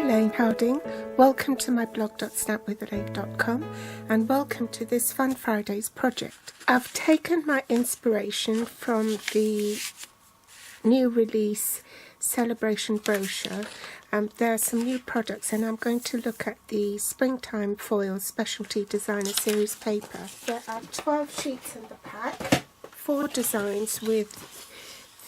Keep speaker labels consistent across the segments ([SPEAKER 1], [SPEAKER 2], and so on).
[SPEAKER 1] Elaine Harding, welcome to my blog.stampwithelaine.com and welcome to this Fun Fridays project. I've taken my inspiration from the new release Sale-a-bration brochure. There are some new products and I'm going to look at the Springtime Foil Specialty Designer Series paper. There are 12 sheets in the pack, 4 designs with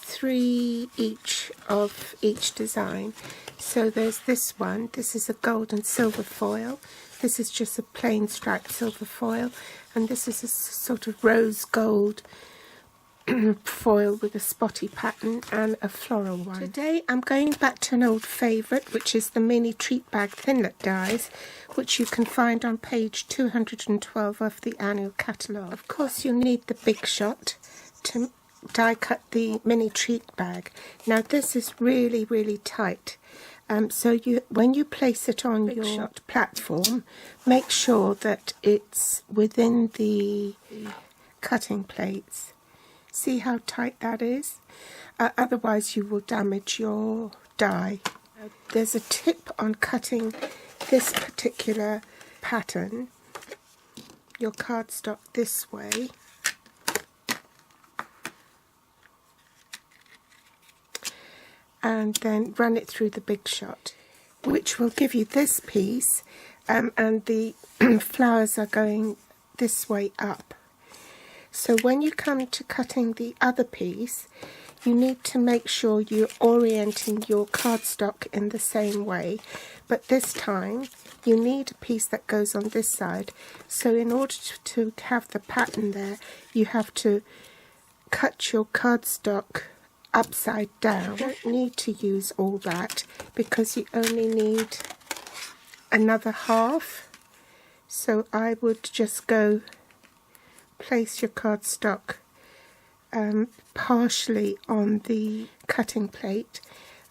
[SPEAKER 1] 3 each of each design. So there's this one, this is a gold and silver foil, this is just a plain striped silver foil, and this is a sort of rose gold foil with a spotty pattern and a floral one. Today I'm going back to an old favourite, which is the mini treat bag thinlet dies, which you can find on page 212 of the annual catalogue. Of course you need the Big Shot to die cut the mini treat bag. Now this is really tight, so when you place it on your shot platform, make sure that it's within the cutting plates. See how tight that is? Otherwise you will damage your die. There's a tip on cutting this particular pattern. Your cardstock this way. And then run it through the Big Shot, which will give you this piece, and the flowers are going this way up. So when you come to cutting the other piece, you need to make sure you're orienting your cardstock in the same way, but this time you need a piece that goes on this side. So in order to have the pattern there, you have to cut your cardstock upside down. You don't need to use all that because you only need another half. So I would just go place your cardstock partially on the cutting plate,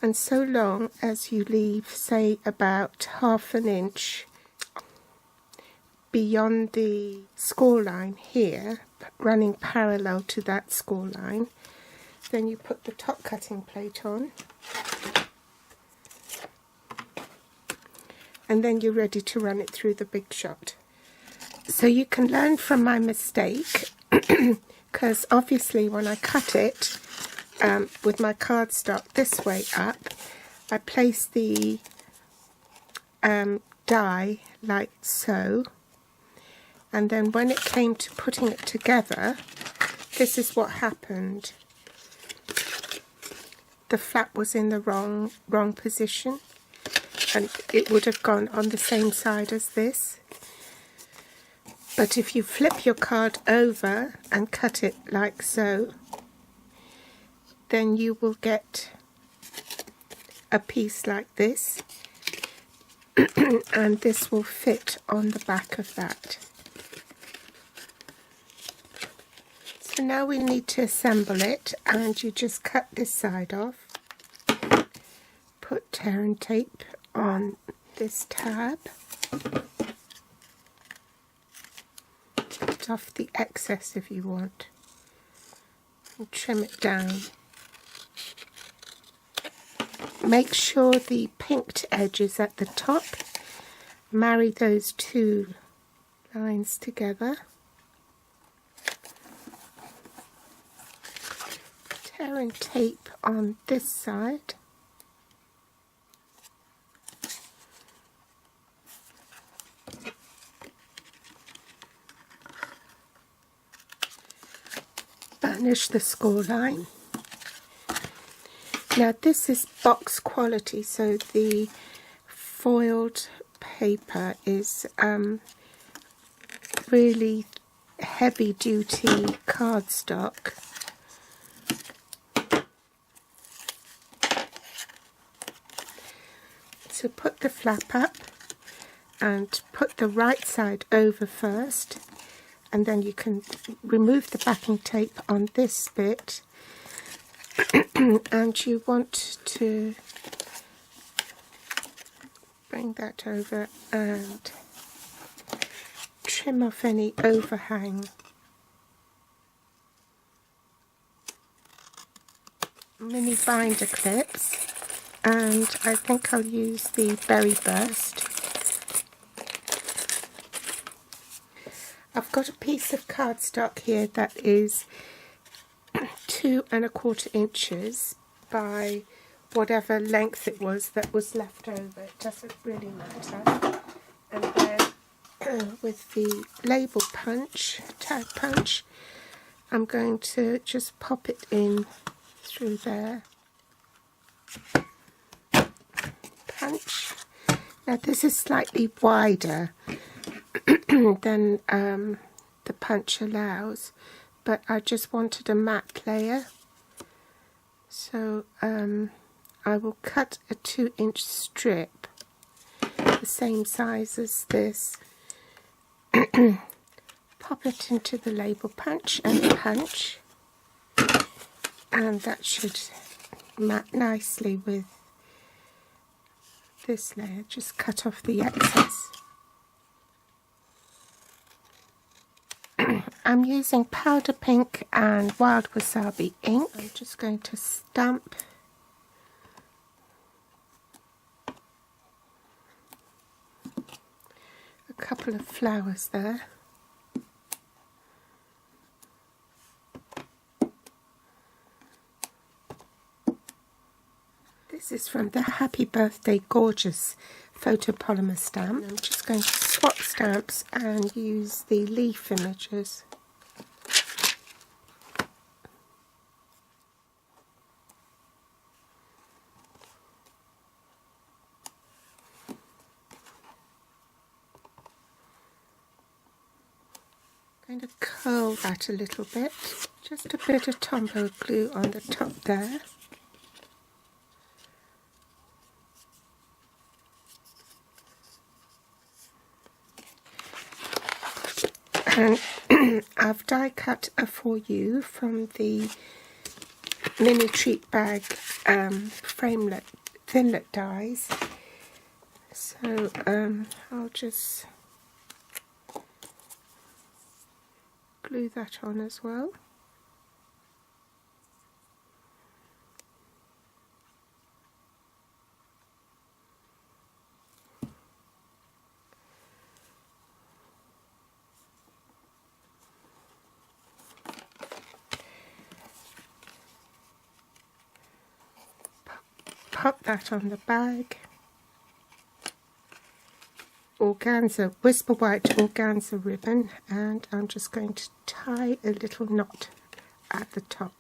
[SPEAKER 1] and so long as you leave, say, about ½ an inch beyond the score line here, running parallel to that score line, then you put the top cutting plate on, and then you're ready to run it through the Big Shot. So you can learn from my mistake, because obviously when I cut it with my cardstock this way up, I placed the die like so, and then when it came to putting it together, this is what happened. The flap was in the wrong position, and it would have gone on the same side as this. But if you flip your card over and cut it like so, then you will get a piece like this, and this will fit on the back of that. So now we need to assemble it, and you just cut this side off, put tear and tape on this tab, cut off the excess if you want, and trim it down. Make sure the pinked edge is at the top, marry those 2 lines together. Tear and tape on this side. Burnish the score line. Now this is box quality, so the foiled paper is really heavy duty cardstock. So put the flap up and put the right side over first, and then you can remove the backing tape on this bit, and you want to bring that over and trim off any overhang. Mini binder clips and I think I'll use the Berry Burst. I've got a piece of cardstock here that is 2¼ inches by whatever length it was that was left over. It doesn't really matter. And then with the label punch, tag punch, I'm going to just pop it in through there. Punch. Now this is slightly wider than the punch allows, but I just wanted a matte layer, so I will cut a 2-inch strip the same size as this, pop it into the label punch and punch, and that should mat nicely with this layer. Just cut off the excess. I'm using powder pink and wild wasabi ink. I'm just going to stamp a couple of flowers there. This is from the Happy Birthday Gorgeous photopolymer stamp. I'm just going to swap stamps and use the leaf images. I'm going to curl that a little bit. Just a bit of Tombow glue on the top there. And I've die cut a For You from the mini treat bag framelit thinlet dies. So I'll just glue that on as well. Pop that on the bag. Organza, Whisper White organza ribbon, and I'm just going to tie a little knot at the top.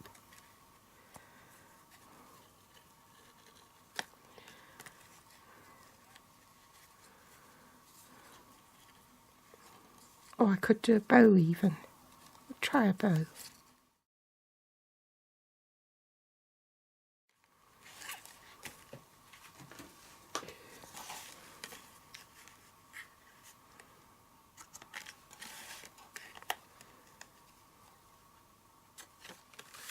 [SPEAKER 1] Oh, I could do a bow even. I'll try a bow.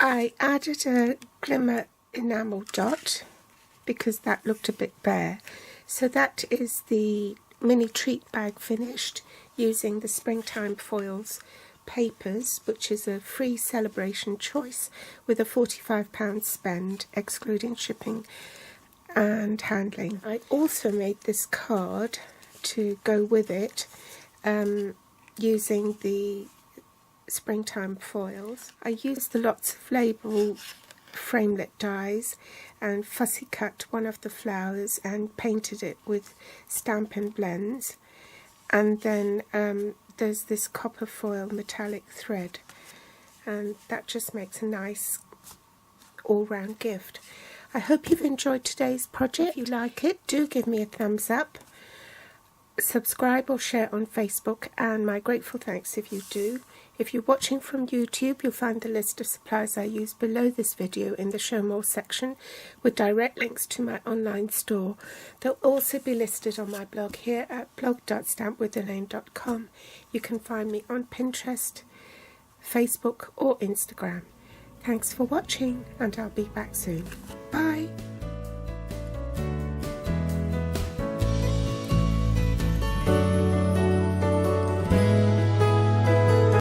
[SPEAKER 1] I added a glimmer enamel dot because that looked a bit bare. So that is the mini treat bag finished using the Springtime Foils papers, which is a free Sale-a-bration choice with a £45 spend excluding shipping and handling. I also made this card to go with it using the Springtime Foils. I used the Lots of Label framelit dies and fussy cut one of the flowers and painted it with Stampin' blends, and then there's this copper foil metallic thread, and that just makes a nice all-round gift. I hope you've enjoyed today's project. If you like it, do give me a thumbs up, subscribe or share on Facebook, and my grateful thanks if you do. If you're watching from YouTube, you'll find the list of supplies I use below this video in the Show More section with direct links to my online store. They'll also be listed on my blog here at blog.stampwithelaine.com. You can find me on Pinterest, Facebook or Instagram. Thanks for watching, and I'll be back soon. Bye!